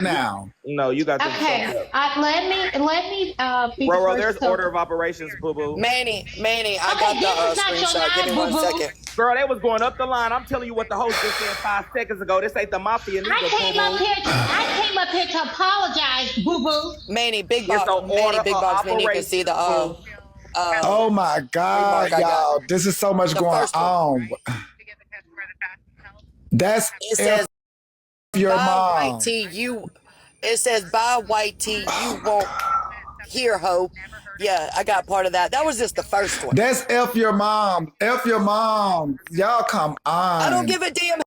now. No, you got them fucked up. Let me be the Roro, first there's to- order of operations, boo boo. Manny, I Okay, got this the is not screenshot. your Give me line, 1 boo-boo. second. Girl, they was going up the line. I'm telling you what the host just said 5 seconds ago. This ain't the mafia neither, I came up here to apologize, boo boo. Manny, big It's box. an Manny, order big of box. Manny, you can see the Oh my God, remark I got. y'all. This is so much The going first one. on. That's It says your buy mom. white tea. It says buy white tea. You won't hear hope. Yeah, I got part of that. That was just the first one. That's F your mom. F your mom. Y'all come on. I don't give a damn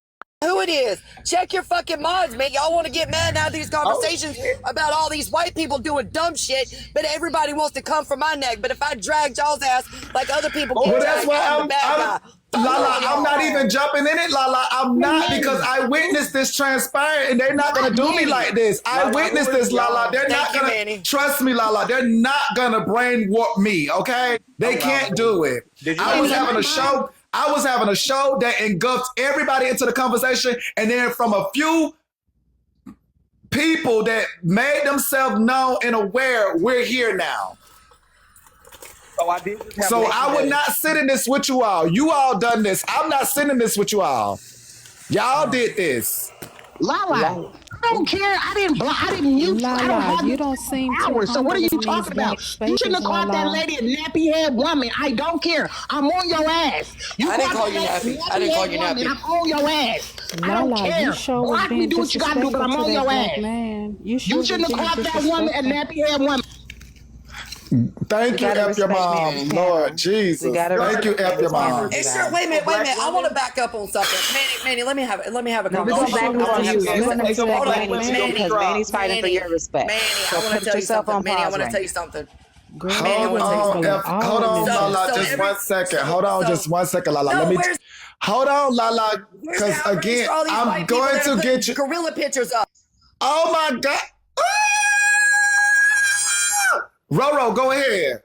who it is. Check your fucking mods, man. Y'all want to get mad now these conversations about all these white people doing dumb shit, but everybody wants to come for my neck. But if I drag y'all's ass like other people get Well, that's dragged, why I'm the bad guy. Lala, I'm not even jumping in it, Lala. I'm not, because I witnessed this transpire and they're not gonna do me like this. I witnessed this, Lala. They're not gonna trust me, Lala. They're not gonna brain warp me, okay? They can't do it. I was having a show. I was having a show that engulfed everybody into the conversation, and then from a few people that made themselves known and aware, we're here now. So I would not sit in this with you all. You all done this. I'm not sitting in this with you all. Y'all did this. Lala, I don't care. I didn't mute you. I don't have you don't seem hours. So what are you talking about? You shouldn't have called that lady a nappy head woman. I don't care. I'm on your ass. I didn't call you nappy. I didn't call you nappy. I'm on your ass. I don't care. You sure Block me, do what you gotta do, but I'm on your ass. Man. You shouldn't have called that woman a nappy head woman. Thank you, F your mom. Lord Jesus. Thank you, F your mom. Hey, sir, wait a minute. I want to back up on something. Manny, let me have a conversation. We're going back on you. You're going to respect Manny too, because Manny's fighting for your respect. Manny, so I want to tell you something. Manny, I want to tell you something. Hold on, Lala, just 1 second. Hold on, just 1 second, Lala. Hold on, Lala, because again, I'm going to get you. Gorilla pictures up. Oh my God. Roro, go ahead.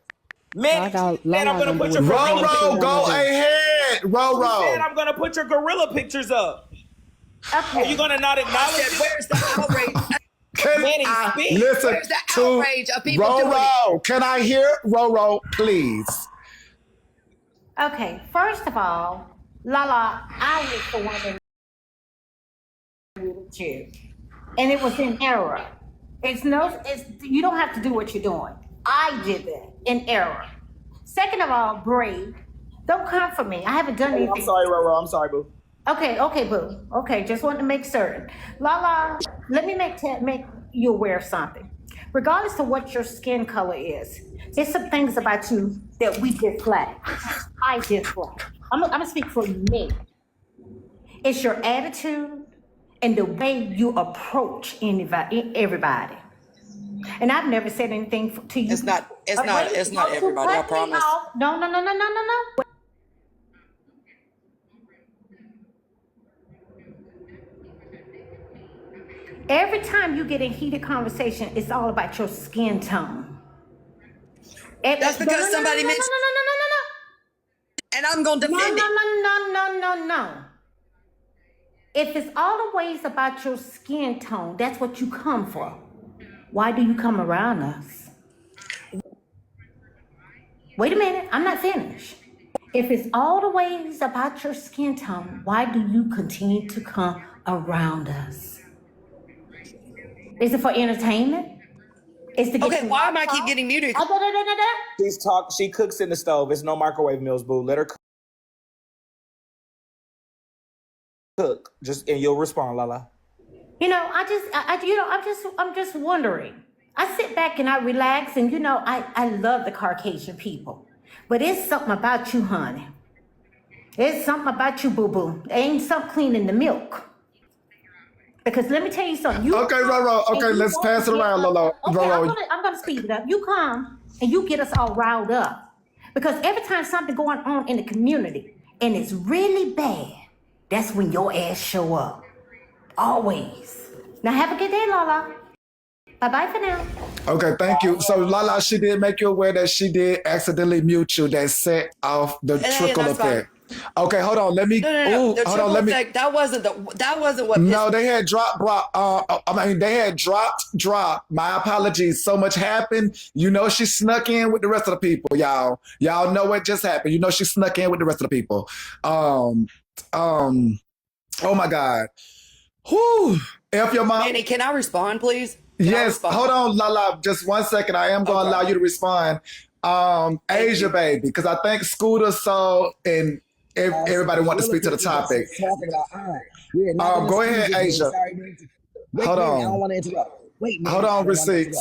Man, I'm gonna put your Roro, go ahead. Roro. Man, I'm gonna put your gorilla pictures up. Okay. Are you gonna not acknowledge it? Where's the outrage? Can I listen Where's the to outrage of people Roro? Can I hear Roro, please? Okay, first of all, Lala, I was the one that muted you, and it was in error. You don't have to do what you're doing. I did that in error. Second of all, Bree, don't come for me. I haven't done anything. I'm sorry, Roro. I'm sorry, boo. Okay, boo. Okay, just wanted to make certain. Lala, let me make you aware of something. Regardless of what your skin color is, there's some things about you that we dislike. I dislike. I'm gonna speak for me. It's your attitude and the way you approach everybody. And I've never said anything to you. It's not everybody, I promise. No. Every time you get in heated conversation, it's all about your skin tone. That's because somebody mentioned. No. And I'm going to defend it. No. If it's always about your skin tone, that's what you come for. Why do you come around us? Wait a minute, I'm not finished. If it's all the ways about your skin tone, why do you continue to come around us? Is it for entertainment? Is to get why am I keep getting muted? She cooks in the stove. It's no microwave meals, boo. Let her cook. And you'll respond, Lala. I'm just wondering. I sit back and I relax, and I love the Caucasian people, but it's something about you, honey. It's something about you, boo boo. There ain't something clean in the milk. Because let me tell you something. Okay, Roro. Okay, let's pass it around, Lolo. Roro. I'm gonna speed it up. You come and you get us all riled up, because every time something going on in the community and it's really bad, that's when your ass show up. Always. Now have a good day, Lala. Bye-bye for now. Okay, thank you. So Lala, she did make you aware that she did accidentally mute you. That set off the trickle effect. Okay, hold on. Let me. No. Ooh, The hold on. Let me. effect, that wasn't what. No, they had dropped. I mean, they had dropped. My apologies. So much happened. You know, she snuck in with the rest of the people, y'all. Y'all know what just happened. You know, she snuck in with the rest of the people. Oh my God. Whew. F your mom. Manny, can I respond, please? Yes. Hold on, Lala. Just 1 second. I am going to allow you to respond. Asia, baby, because I think Scooter saw and everybody want to speak to the topic. Talking about, go ahead, Asia. Hold on. I don't want to interrupt. Wait, man. Hold on, receipts.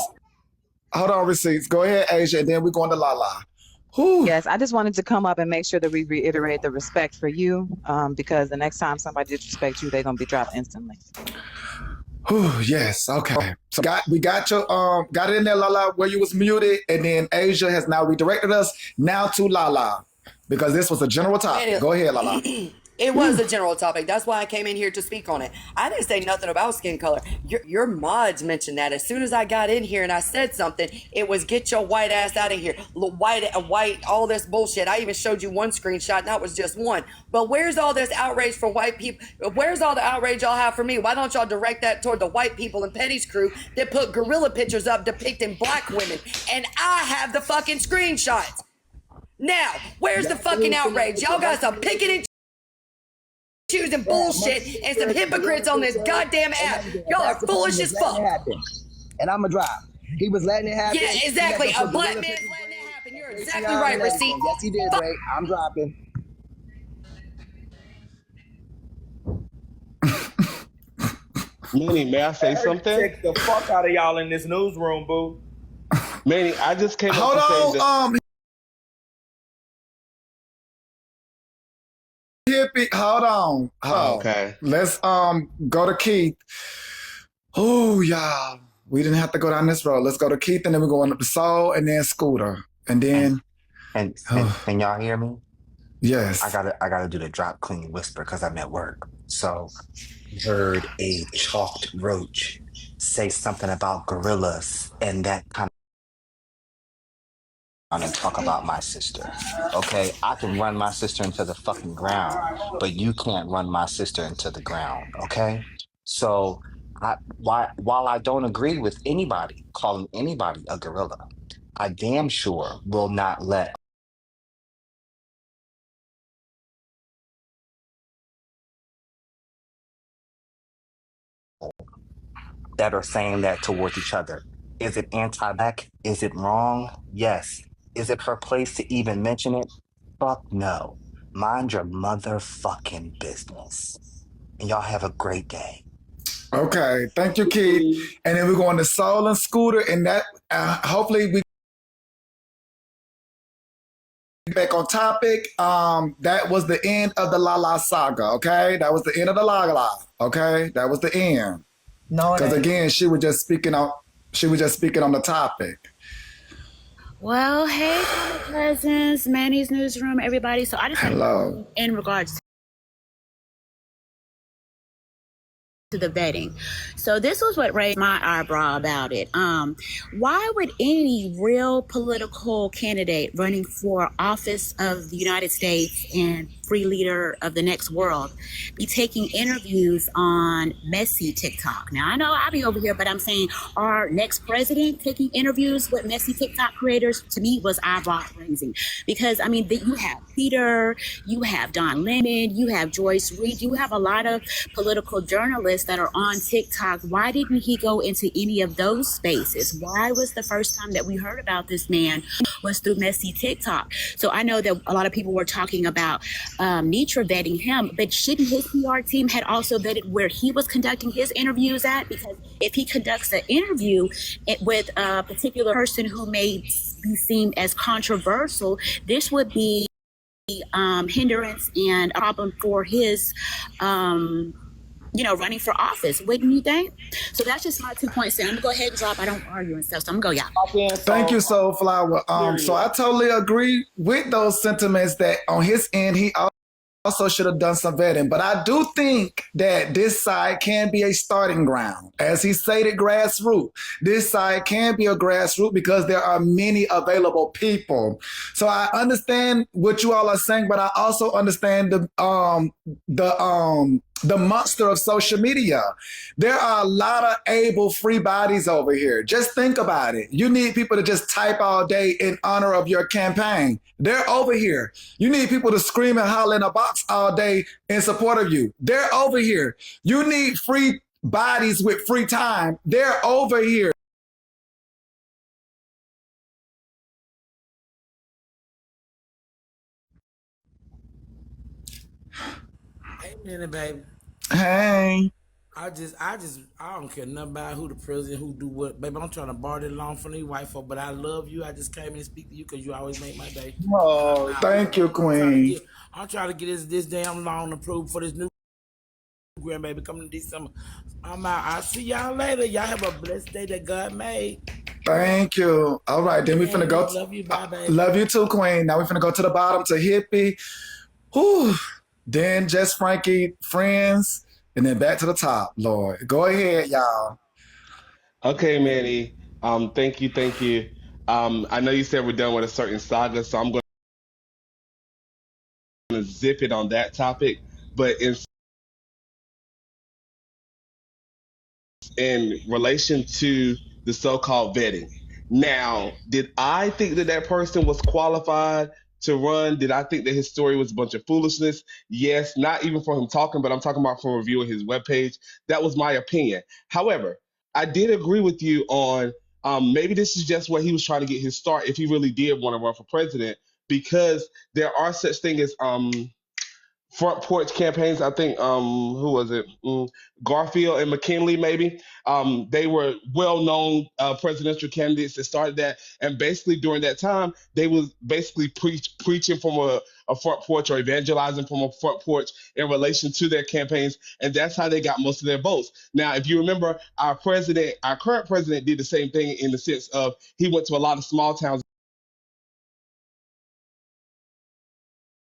Hold on, receipts. Go ahead, Asia, and then we're going to Lala. Whew. Yes, I just wanted to come up and make sure that we reiterate the respect for you, because the next time somebody disrespects you, they're gonna be dropped instantly. Yes, okay. So we got it in there, Lala, where you was muted, and then Asia has now redirected us now to Lala because this was a general topic. Go ahead, Lala. It was a general topic. That's why I came in here to speak on it. I didn't say nothing about skin color. Your mods mentioned that. As soon as I got in here and I said something, it was get your white ass out of here. White, all this bullshit. I even showed you one screenshot, and that was just one. But where's all this outrage for white people? Where's all the outrage y'all have for me? Why don't y'all direct that toward the white people in Petty's crew that put gorilla pictures up depicting black women? And I have the fucking screenshots. Now, where's the fucking outrage? Y'all got some picking and choosing bullshit and some hypocrites on this goddamn app. Y'all are foolish as fuck. And I'm a drive. He was letting it happen. Yeah, exactly. A black man's letting it happen. You're exactly right, Receipt. Yes, he did, Ray. I'm dropping. Manny, may I say something? Check the fuck out of y'all in this newsroom, boo. Manny, I just came Hold up to say that. on, Hippie, hold on. Okay. Let's go to Keith. Oh, y'all. We didn't have to go down this road. Let's go to Keith, and then we're going up to Soul, and then Scooter, and then. And y'all hear me? Yes. I gotta do the drop clean whisper because I'm at work. So heard a chalked roach say something about gorillas and that kind of and talk about my sister. Okay, I can run my sister into the fucking ground, but you can't run my sister into the ground. Okay, so while I don't agree with anybody calling anybody a gorilla, I damn sure will not let that are saying that towards each other. Is it anti-black? Is it wrong? Yes. Is it her place to even mention it? Fuck no. Mind your motherfucking business. And y'all have a great day. Okay, thank you, Keith. And then we're going to Soul and Scooter, and that hopefully we back on topic. That was the end of the Lala saga. Okay, that was the end of the Lala. Okay, that was the end. No, because again, she was just speaking on the topic. Well, hey, cousins, Manny's Newsroom, everybody. So I just hello in regards to the vetting. So this was what raised my eyebrow about it. Why would any real political candidate running for office of the United States and free leader of the next world be taking interviews on messy TikTok? Now, I know I'll be over here, but I'm saying our next president taking interviews with messy TikTok creators, to me, was eyebrow raising. Because, I mean, you have Peter, you have Don Lemon, you have Joyce Reid, you have a lot of political journalists that are on TikTok. Why didn't he go into any of those spaces? Why was the first time that we heard about this man was through messy TikTok? So I know that a lot of people were talking about Nitra vetting him, but shouldn't his PR team had also vetted where he was conducting his interviews at? Because if he conducts an interview with a particular person who may be seen as controversial, this would be hindrance and a problem for his running for office, wouldn't you think? So that's just my 2 points. I'm gonna go ahead and drop. I don't argue and stuff, so I'm gonna go, y'all. Thank you, Soulflower. So I totally agree with those sentiments that on his end, he also should have done some vetting. But I do think that this side can be a starting ground. As he stated, grassroots. This side can be a grassroots because there are many available people. So I understand what you all are saying, but I also understand the monster of social media. There are a lot of able free bodies over here. Just think about it. You need people to just type all day in honor of your campaign. They're over here. You need people to scream and holler in a box all day in support of you. They're over here. You need free bodies with free time. They're over here. Hey, minute, baby. Hey. I don't care nothing about who the president, who do what. Baby, I'm trying to bar it along from these white folk, but I love you. I just came in and speak to you because you always make my day. Oh, thank you, Queen. I'm trying to get this damn loan approved for this new grandbaby coming in December. I'm out. I'll see y'all later. Y'all have a blessed day that God made. Thank you. All right, then we finna go. Love you, bye, baby. Love you too, Queen. Now we finna go to the bottom to Hippie. Whew. Then Just Frankie, friends. And then back to the top, Lord. Go ahead, y'all. Okay, Manny. Thank you. I know you said we're done with a certain saga, so I'm going to zip it on that topic. But in relation to the so-called vetting, now, did I think that person was qualified to run? Did I think that his story was a bunch of foolishness? Yes, not even from him talking, but I'm talking about from reviewing his webpage. That was my opinion. However, I did agree with you on maybe this is just where he was trying to get his start if he really did want to run for president, because there are such things as front porch campaigns. I think who was it? Garfield and McKinley, maybe. They were well-known presidential candidates that started that, and basically during that time, they was basically preaching from a front porch or evangelizing from a front porch in relation to their campaigns, and that's how they got most of their votes. Now, if you remember, our current president did the same thing in the sense of he went to a lot of small towns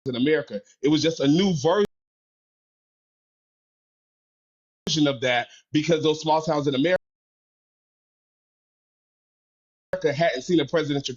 in America. It was just a new version of that because those small towns in America hadn't seen a presidential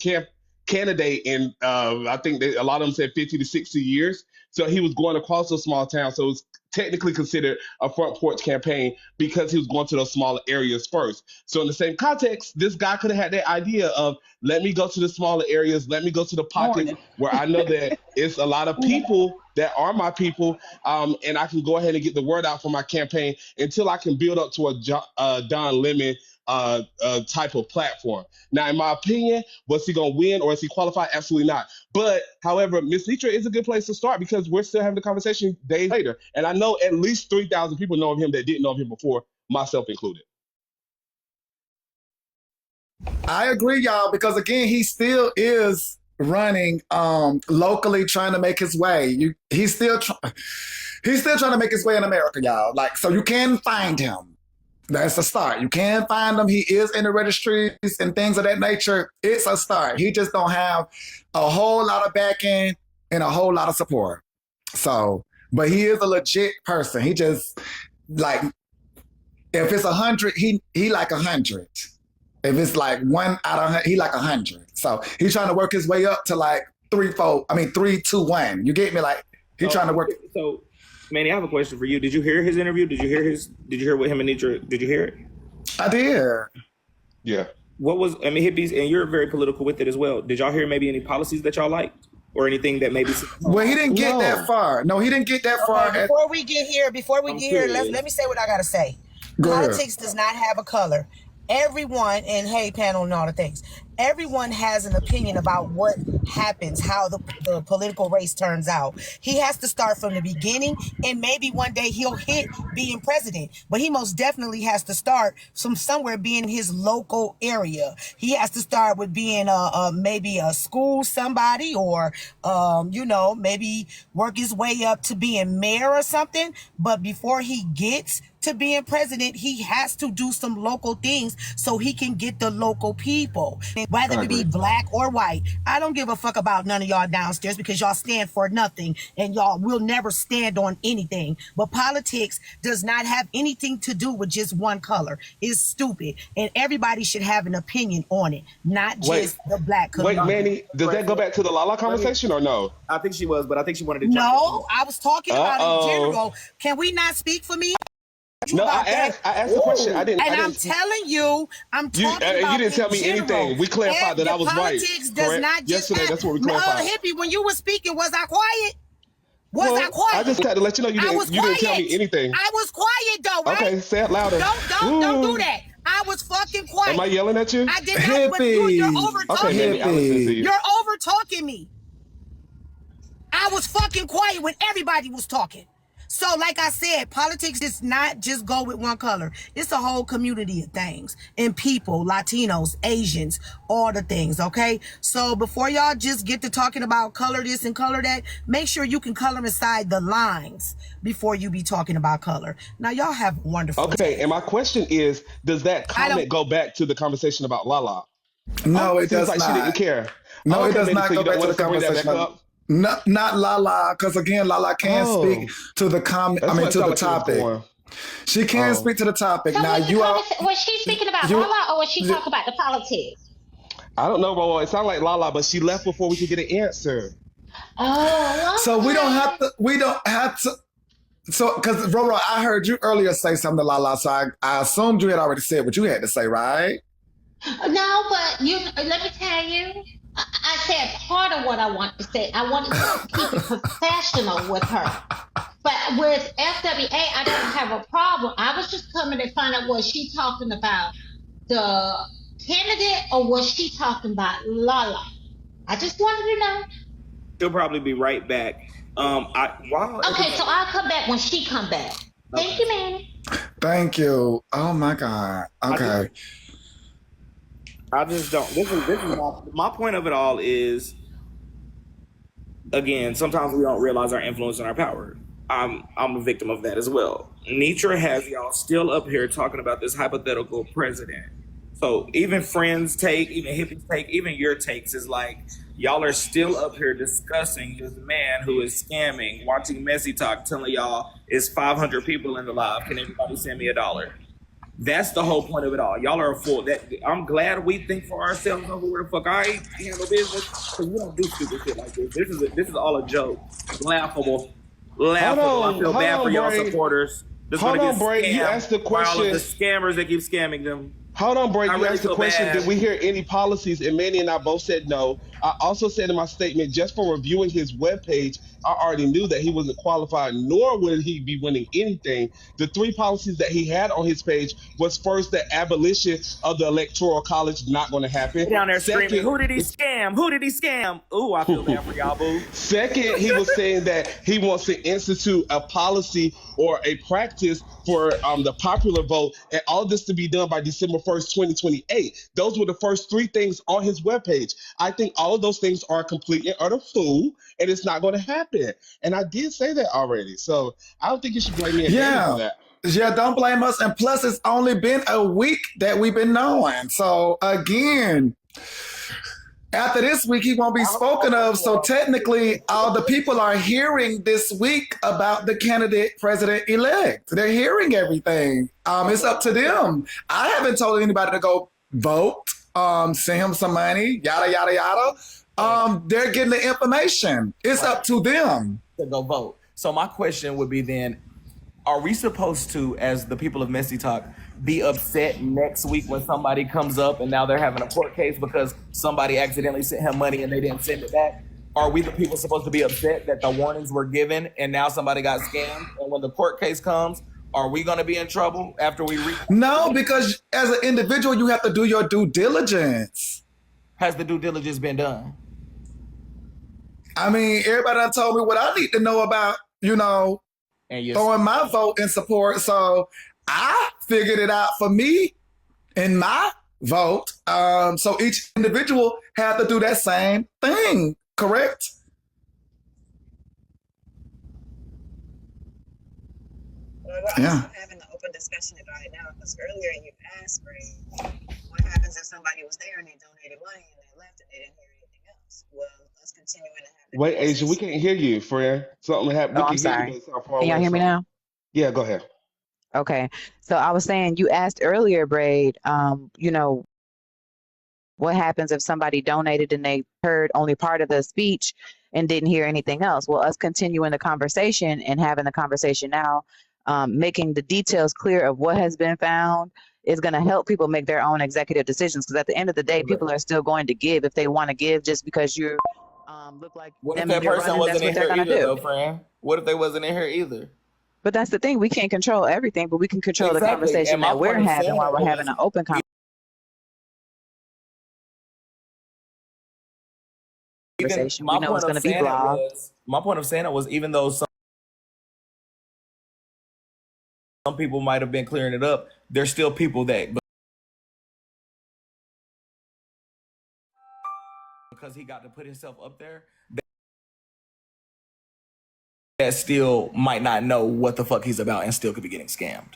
candidate in, I think a lot of them said 50 to 60 years. So he was going across those small towns. So it was technically considered a front porch campaign because he was going to those smaller areas first. So in the same context, this guy could have had that idea of, let me go to the smaller areas, let me go to the pockets where I know that it's a lot of people that are my people, and I can go ahead and get the word out for my campaign until I can build up to a Don Lemon type of platform. Now, in my opinion, was he going to win or is he qualified? Absolutely not. But, however, Miss Nitra is a good place to start because we're still having the conversation days later. And I know at least 3,000 people know of him that didn't know of him before, myself included. I agree, y'all, because again, he still is running locally, trying to make his way. He's still trying to make his way in America, y'all. Like, so you can find him. That's a start. You can find him. He is in the registries and things of that nature. It's a start. He just don't have a whole lot of backing and a whole lot of support. So, but he is a legit person. He just like, if it's 100, he like 100. If it's like 1 out of 100, he like 100. So he's trying to work his way up to like 3, 2, 1. You get me? Like he's trying to work. So, Manny, I have a question for you. Did you hear his interview? Did you hear what him and Nitra? Did you hear it? I did. Yeah. Hippies, and you're very political with it as well. Did y'all hear maybe any policies that y'all liked or anything that maybe? Well, he didn't get that far. No, he didn't get that far. Before we get here, let me say what I gotta say. Politics does not have a color. Everyone, and hey, panel and all the things, everyone has an opinion about what happens, how the political race turns out. He has to start from the beginning, and maybe one day he'll hit being president. But he most definitely has to start from somewhere being his local area. He has to start with being maybe a school somebody, or maybe work his way up to being mayor or something. But before he gets to being president, he has to do some local things so he can get the local people. whether it be black or white. I don't give a fuck about none of y'all downstairs because y'all stand for nothing and y'all will never stand on anything. But politics does not have anything to do with just one color. It's stupid. And everybody should have an opinion on it, not just the black community. Wait, Manny, does that go back to the Lala conversation or no? I think she was, but I think she wanted to No, I was talking about it in general. Can we not speak for me? No, I asked the question. I didn't. I'm telling you, I'm talking about you didn't tell me general. anything. We clarified that I was right. Politics does correct? not just Yesterday, that's what we clarified. No, Hippie, when you were speaking, was I quiet? Was I quiet? I just had to let you know you didn't tell me anything. I was quiet though, right? Okay, say it louder. Don't do that. I was fucking quiet. Am I yelling at you? I did not. But you're over talking me. You're over talking me. I was fucking quiet when everybody was talking. So, like I said, politics does not just go with one color. It's a whole community of things. And people, Latinos, Asians, all the things, okay? So, before y'all just get to talking about color this and color that, make sure you can color inside the lines before you be talking about color. Now, y'all have a wonderful day. And my question is, does that comment go back to the conversation about Lala? No, it does like not. She didn't care. No, it does maybe not so go you don't back to want the to bring that conversation. back up? Not Lala, because again, Lala can speak to the comment. I mean, to the topic. She can speak to the topic. So now, was she speaking about Lala, or was she talking about the politics? I don't know, Roro. It sounded like Lala, but she left before we could get an answer. Oh, okay. So we don't have to. So, because Roro, I heard you earlier say something to Lala, so I assumed you had already said what you had to say, right? No, but let me tell you. I said part of what I want to say. I wanted to keep it professional with her. But with FWA, I don't have a problem. I was just coming to find out, was she talking about the candidate or was she talking about Lala? I just wanted to know. She'll probably be right back. Okay, so I'll come back when she come back. Thank you, Manny. Thank you. Oh my God. Okay. I just don't. This is my point of it all is, again, sometimes we don't realize our influence and our power. I'm a victim of that as well. Nitra has y'all still up here talking about this hypothetical president. So even friends take, even hippies take, even your takes is like, y'all are still up here discussing this man who is scamming, watching Messy Talk, telling y'all it's 500 people in the live. Can everybody send me $1? That's the whole point of it all. Y'all are full. I'm glad we think for ourselves over where the fuck I handle business, because we don't do stupid shit like this. This is all a joke. Laughable. I feel bad for y'all supporters. Hold on, Bray. You asked the question. All of the scammers that keep scamming them. Hold on, Bray. You asked the question, bad. did we hear any policies? And Manny and I both said no. I also said in my statement, just from reviewing his webpage, I already knew that he wasn't qualified, nor would he be winning anything. The 3 policies that he had on his page was first, the abolition of the Electoral College, not going to happen. Down there screaming, who did he scam? Who did he scam? Ooh, I feel bad for y'all, boo. Second, he was saying that he wants to institute a policy or a practice for the popular vote, and all this to be done by December 1st, 2028. Those were the first 3 things on his webpage. I think all of those things are complete and utter fool, and it's not going to happen. And I did say that already, so I don't think you should blame me again for that. Yeah, don't blame us. And plus, it's only been a week that we've been knowing. So again, after this week, he won't be spoken of. So technically, all the people are hearing this week about the candidate president-elect. They're hearing everything. It's up to them. I haven't told anybody to go vote, send him some money, yada, yada, yada. They're getting the information. It's up to them to go vote. So my question would be then, are we supposed to, as the people of Messy Talk, be upset next week when somebody comes up and now they're having a court case because somebody accidentally sent him money and they didn't send it back? Are we the people supposed to be upset that the warnings were given and now somebody got scammed? And when the court case comes, are we going to be in trouble after we read? No, because as an individual, you have to do your due diligence. Has the due diligence been done? I mean, everybody done told me what I need to know about, and throwing my vote in support. So I figured it out for me in my vote. So each individual had to do that same thing, correct? Well, I'm having an open discussion about it now, because earlier you asked, Ray, what happens if somebody somebody was there and they donated money and they left and they didn't hear anything else. Well, us continuing to have the Wait, Asia, we can't hear you, friend. Something happened. Oh, We I'm can hear you, but sorry. it's not far Can y'all away. hear me now? Yeah, go ahead. Okay. So I was saying, you asked earlier, Braid, what happens if somebody donated and they heard only part of the speech and didn't hear anything else? Well, us continuing the conversation and having the conversation now, making the details clear of what has been found is going to help people make their own executive decisions. Because at the end of the day, people are still going to give if they want to give, just because you look like What if them that and you're person running, that's wasn't what in they're here going to either, do. though, friend? What if they wasn't in here either? But that's the thing. We can't control everything, but we can control the Exactly. conversation And my that we're point of having saying while that we're having was, an open even conversation. We know it's going to be blogged. my point of saying it was, even though some people might have been clearing it up, there's still people that, because he got to put himself up there, that still might not know what the fuck he's about and still could be getting scammed.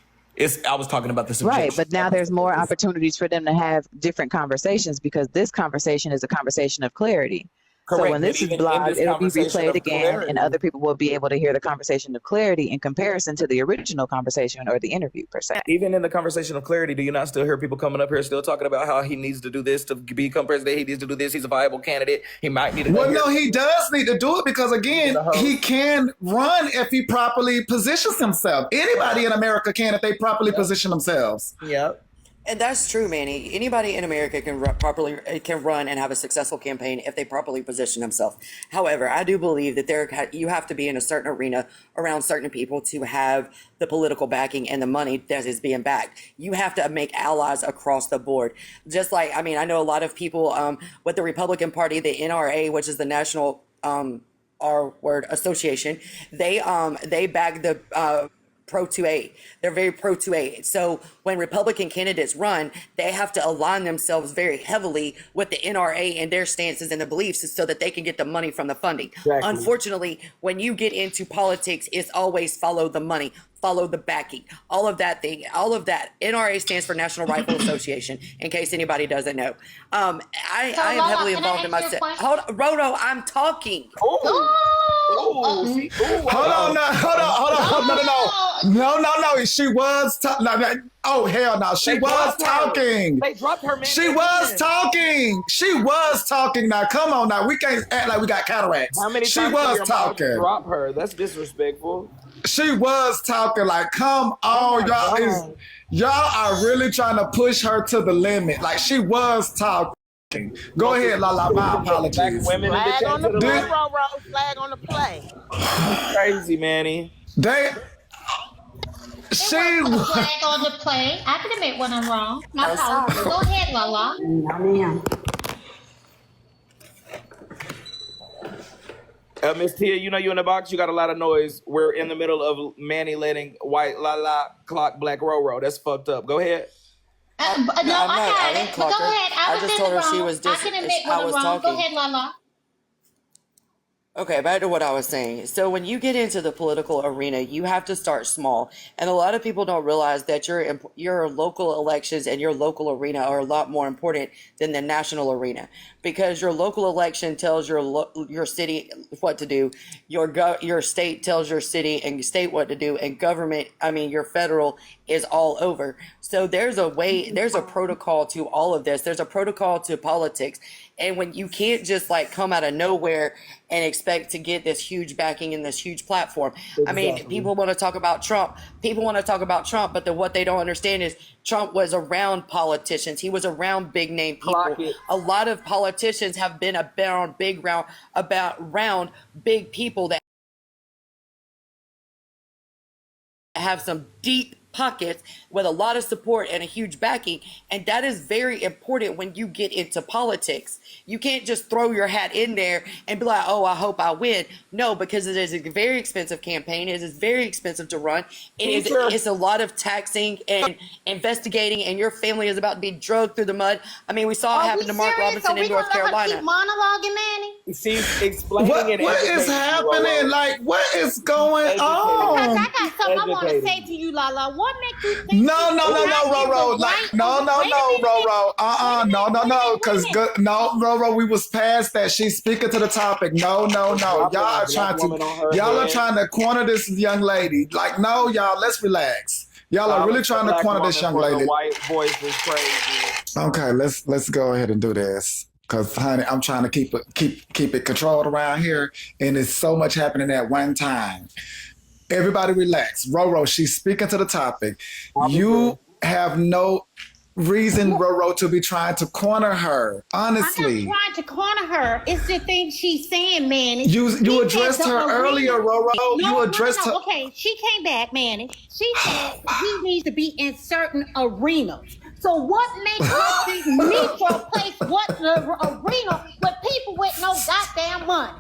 I was talking about the subjection. Right, but now there's more opportunities for them to have different conversations, because this conversation is a conversation of clarity. Correct, So when but this is even in blogged, this it'll be conversation replayed of again, and clarity, other people will be able to hear the conversation of clarity in comparison to the original conversation or the interview per se. even in the conversation of clarity, do you not still hear people coming up here still talking about how he needs to do this to become president? He needs to do this. He's a viable candidate. He might need to. Well, no, he does need to do it, because again, he can run if he properly positions himself. Anybody in America can if they properly position themselves. Yep. And that's true, Manny. Anybody in America can run and have a successful campaign if they properly position themselves. However, I do believe that you have to be in a certain arena around certain people to have the political backing and the money that is being backed. You have to make allies across the board. Just like, I know a lot of people with the Republican Party, the NRA, which is the National Association, they back the pro 2A. They're very pro 2A. So when Republican candidates run, they have to align themselves very heavily with the NRA and their stances and the beliefs so that they can get the money from the funding. Exactly. Unfortunately, when you get into politics, it's always follow the money, follow the backing, all of that. NRA stands for National Rifle Association, in case anybody doesn't know. I am heavily involved in my set. Hold on, Rodo, I'm talking. Hold on. No. She was talking. Oh, hell no. She was talking. They dropped her. She was talking. She was talking. Now, come on now. We can't act like we got cataracts. How many she times was your talking. mom drop her? That's disrespectful. She was talking. Like, come on, y'all are really trying to push her to the limit. Like, she was talking. Go ahead, Lala. My apologies. Flag on the play, Roro. Flag on the play. Crazy, Manny. She flag on the play. I can admit when I'm wrong. My apologies. Go ahead, Lala. Miss Tia, you know you in the box. You got a lot of noise. We're in the middle of Manny letting white Lala clock black Roro. That's fucked up. Go ahead. I got it. Go ahead. I just told her she was I can admit when I'm wrong. Go ahead, Lala. Okay, back to what I was saying. So when you get into the political arena, you have to start small. And a lot of people don't realize that your local elections and your local arena are a lot more important than the national arena, because your local election tells your city what to do. Your state tells your city and state what to do, and government, your federal is all over. So there's a protocol to all of this. There's a protocol to politics. And when you can't just come out of nowhere and expect to get this huge backing and this huge platform. Exactly. People want to talk about Trump. But what they don't understand is Trump was around politicians. He was around big name people. A lot of politicians have been around big people that have some deep pockets with a lot of support and a huge backing, and that is very important when you get into politics. You can't just throw your hat in there and be like, oh, I hope I win. No, because it is a very expensive campaign. It is very expensive to run. It's a lot of taxing and investigating, and your family is about to be drugged through the mud. We saw it happen to Mark Robinson in North Carolina. Keep monologuing, Manny? She's explaining what is happening? Like, what is going on? Because I got something I want to say to you, Lala. what makes you think? No, Roro. Like, no, Roro. No. Because no, Roro, we was past that. She's speaking to the topic. No. Y'all are trying to corner this young lady. Like, no, y'all, let's relax. Y'all are really trying to corner this young lady. The white voice is crazy. Okay, let's go ahead and do this. Cause honey, I'm trying to keep it controlled around here, and it's so much happening at one time. Everybody relax. Roro, she's speaking to the topic. You have no reason, Roro, to be trying to corner her. Honestly. I'm not trying to corner her. It's the thing she's saying, Manny. You addressed her earlier, Roro. You addressed her. Okay, she came back, Manny. She said he needs to be in certain arenas. So what makes her think Nitro place what the arena with people with no goddamn money?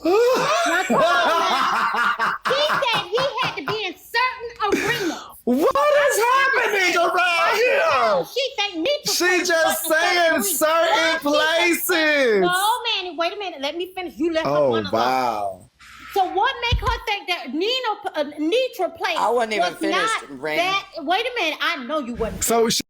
Now, come on now. He said he had to be in certain arenas. What is happening around here? She think Nitro. She just saying certain places. No, Manny, wait a minute. Let me finish. You left Oh, one wow. So what make her think that Nitra place? I wasn't even was finished, not Randy. that. Wait a minute. I know you wasn't. So she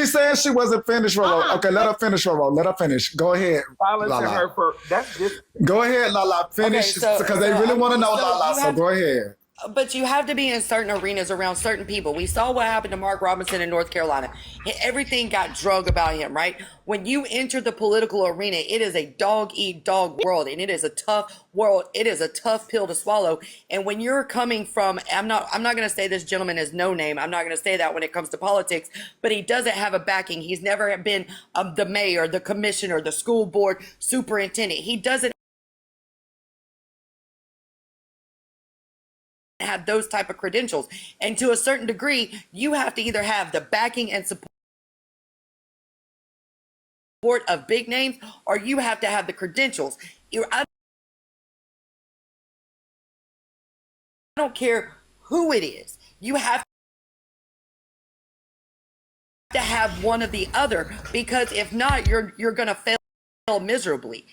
said she wasn't finished, Roro. Okay, let her finish, Roro. Let her finish. Go ahead, Silencing Lala. her for that's just. Go ahead, Lala. Finish, because they really want to know, Lala. So go ahead. But you have to be in certain arenas around certain people. We saw what happened to Mark Robinson in North Carolina. Everything got drug about him, right? When you enter the political arena, it is a dog-eat-dog world, and it is a tough world. It is a tough pill to swallow. And when you're coming from, I'm not going to say this gentleman is no name. I'm not going to say that when it comes to politics, but he doesn't have a backing. He's never been the mayor, the commissioner, the school board superintendent. He doesn't have those type of credentials, and to a certain degree you have to either have the backing and support of big names, or you have to have the credentials. I don't care who it is, you have to have one or the other, because if not, you're gonna fail miserably.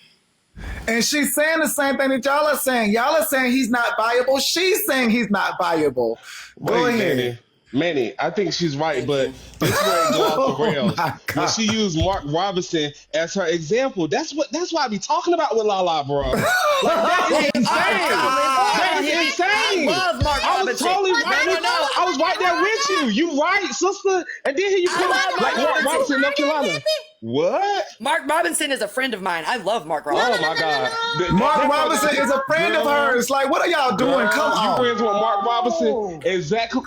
And she's saying the same thing that y'all are saying. Y'all are saying he's not viable. She's saying he's not viable. Go ahead. Manny, I think she's right, but this is where it goes off the rails. When she used Mark Robinson as her example, that's why I be talking about with Lala, bro. Like, that is insane. That is insane. I love Mark Robinson. I was totally right. No. I was right there with you. You right, sister. And then here you come like Mark Robinson, North Carolina. What? Mark Robinson is a friend of mine. I love Mark Robinson. Oh my God. Mark Robinson is a friend of hers. Like, what are y'all doing? Come on. You friends with Mark Robinson? Exactly.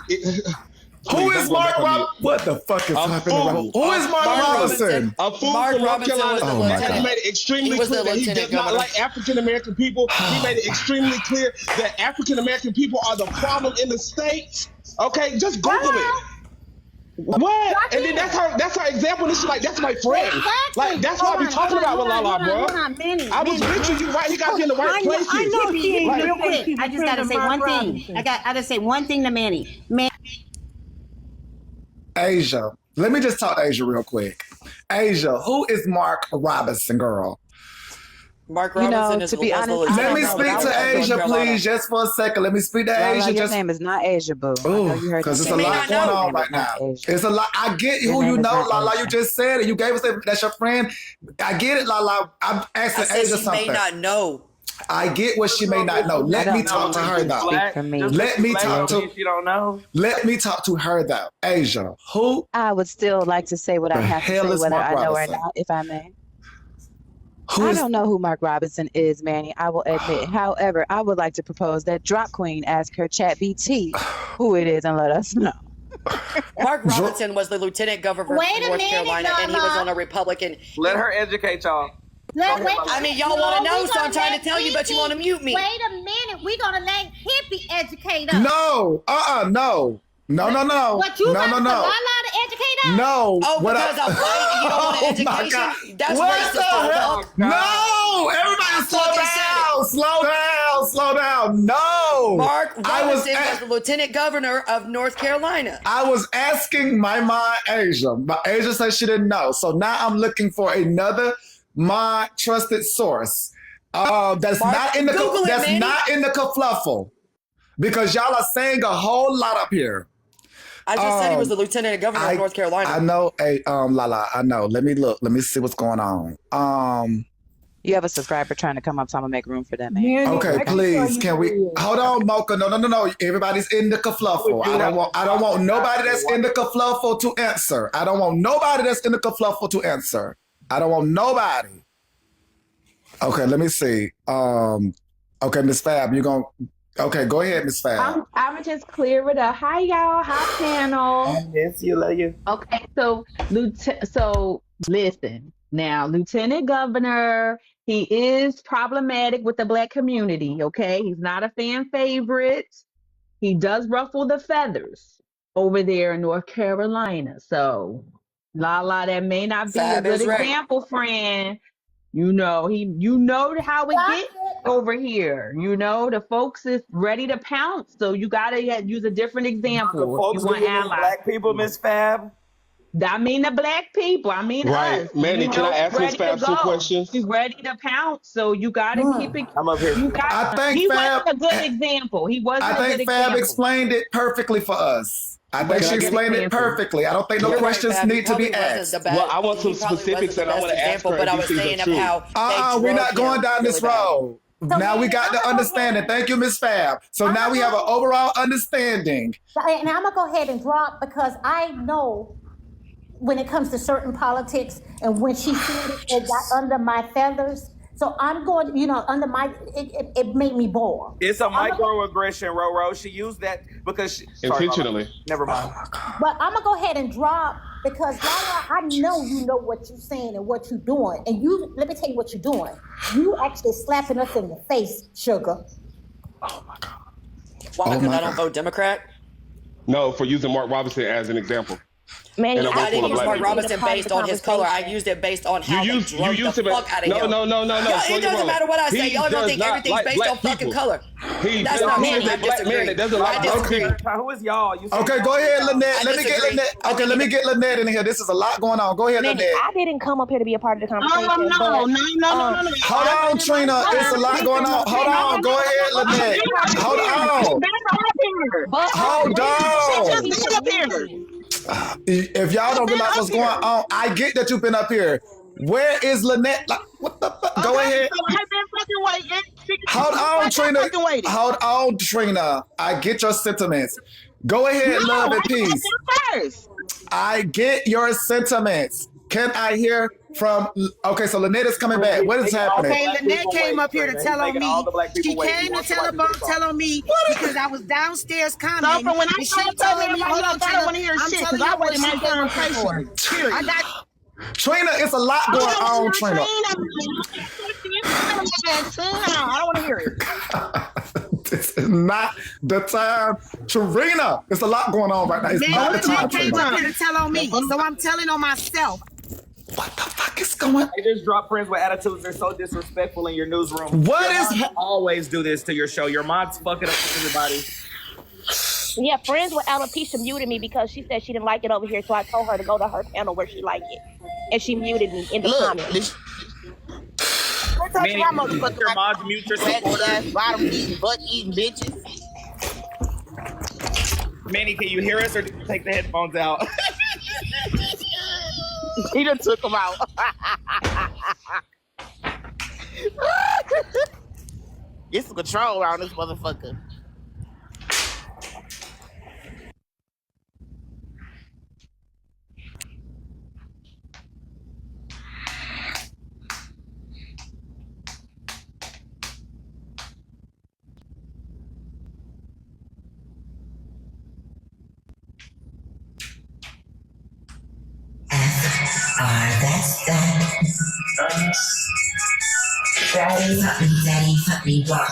Who is Mark Robinson? What the fuck is happening? Who is Mark Robinson? A fool from North Carolina. He made it extremely clear that he does not like African American people. He made it extremely clear that African American people are the problem in the States. Okay, just Google it. What? And then that's her example. This is like, that's my friend. Like, that's what I be talking about with Lala, bro. I was with you. You right. You got to be in the right places. I know she ain't Like, real quick. I just got to say one thing. I got to say one thing to Manny. Asia. Let me just talk to Asia real quick. Asia, who is Mark Robinson, girl? Mark Robinson is to be honest, let me speak to Asia, please, just for a second. Let me speak to Asia. Your name is not Asia, boo. Because it's a lot going on right now. It's a lot. I get who you know, Lala. You just said it. You gave us that's your friend. I get it, Lala. I'm asking Asia something. She may not know. I get what she may not know. Let me talk to her though. Let me talk to. You don't know. Let me talk to her though. Asia, who? I would still like to say what I have to say, whether I know or not, if I may. I don't know who Mark Robinson is, Manny. I will admit. However, I would like to propose that Drop Queen ask her chat BT who it is and let us know. Mark Robinson was the lieutenant governor of North Carolina, and he was on a Republican. Let her educate y'all. I mean, y'all want to know, so I'm trying to tell you, but you want to mute me. Wait a minute. We're going to let Hippie educate us. No. No. What you got Lala to educate us? No. Oh, because I'm white, you don't want an education? That's racist. No. Everybody slow down. No. Mark Robinson was the lieutenant governor of North Carolina. I was asking my mom, Asia. Asia said she didn't know. So now I'm looking for another my trusted source. That's Mark, not in the kerfluffle. because y'all are saying a whole lot up here. I just said he was the lieutenant governor of North Carolina. I know. Hey, Lala, I know. Let me look. Let me see what's going on. You have a subscriber trying to come up, so I'm gonna make room for that, man. Okay, please. Can we hold on, Mocha? No. Everybody's in the kerfluffle. I don't want nobody that's in the kerfluffle to answer. I don't want nobody that's in the kerfluffle to answer. I don't want nobody. Okay, let me see. Okay, Miss Fab, you gonna? Okay, go ahead, Miss Fab. I'm gonna just clear it up. Hi, y'all. Hi, panel. Yes, you love you. Okay, so listen. Now, Lieutenant Governor, he is problematic with the Black community, okay? He's not a fan favorite. He does ruffle the feathers over there in North Carolina. So, Lala, that may not be a good example, friend. You know, how we get over here. You know, the folks is ready to pounce. So you gotta use a different example. The folks, you want Black people, Miss Fab? I mean the Black people. I mean us. Manny, can I ask Miss Fab some questions? He's ready to pounce, so you gotta keep it. I'm up here. I think he Fab, wasn't a good example. He wasn't. I think Fab explained it perfectly for us. I think she explained it perfectly. I don't think no questions need to be asked. Well, I want some specifics, and I want to ask her. But I was saying how we're not going down this road. Now we got the understanding. Thank you, Miss Fab. So now we have an overall understanding. And I'm gonna go ahead and drop because I know when it comes to certain politics and when she said it got under my feathers. So I'm going, under my, it made me bored. It's a microaggression, Roro. She used that because intentionally. Never mind. But I'm gonna go ahead and drop because Lala, I know you know what you're saying and what you're doing. And let me tell you what you're doing. You actually slapping us in the face, sugar. Oh my God. Why? Because I don't vote Democrat? No, for using Mark Robinson as an example. Man, I didn't use Mark Robinson based on his color. I used it based on how they drug the fuck out of him. No. It doesn't matter what I say. Y'all don't think everything's based on fucking color. That's not me. I disagree. I disagree. Who is y'all? Okay, go ahead, Lynette. Let me get Lynette. Okay, let me get Lynette in here. This is a lot going on. Go ahead, Lynette. I didn't come up here to be a part of the conversation. No. Hold on, Trina. It's a lot going on. Hold on. Go ahead, Lynette. Hold on. If y'all don't realize what's going on, I get that you've been up here. Where is Lynette? Like, what the fuck? Go ahead. Hold on, Trina. Hold on, Trina. I get your sentiments. Go ahead, love and peace. I get your sentiments. Can I hear from? Okay, so Lynette is coming back. What is happening? Okay, Lynette came up here to tell on me. She came to tell on me because I was downstairs commenting. So when I told me, hold on, I don't want to hear shit because I wasn't my conversation. I got. Trina, it's a lot going on, Trina. I don't want to hear it. This is not the time, Trina. It's a lot going on right now. It's not the time, Trina. Came up here to tell on me, so I'm telling on myself. What the fuck is going on? They just drop friends with attitudes. They're so disrespectful in your newsroom. What your is... always do this to your show. Your mods fucking up everybody. Yeah, friends with alopecia muted me because she said she didn't like it over here, so I told her to go to her panel where she liked it. And she muted me in the comments. Manny, your mods mute your supporters. Bottom eating, butt eating bitches. Manny, can you hear us or did you take the headphones out? He done took them out. Get some control around this motherfucker. That's that. Daddy, fuck me, rock.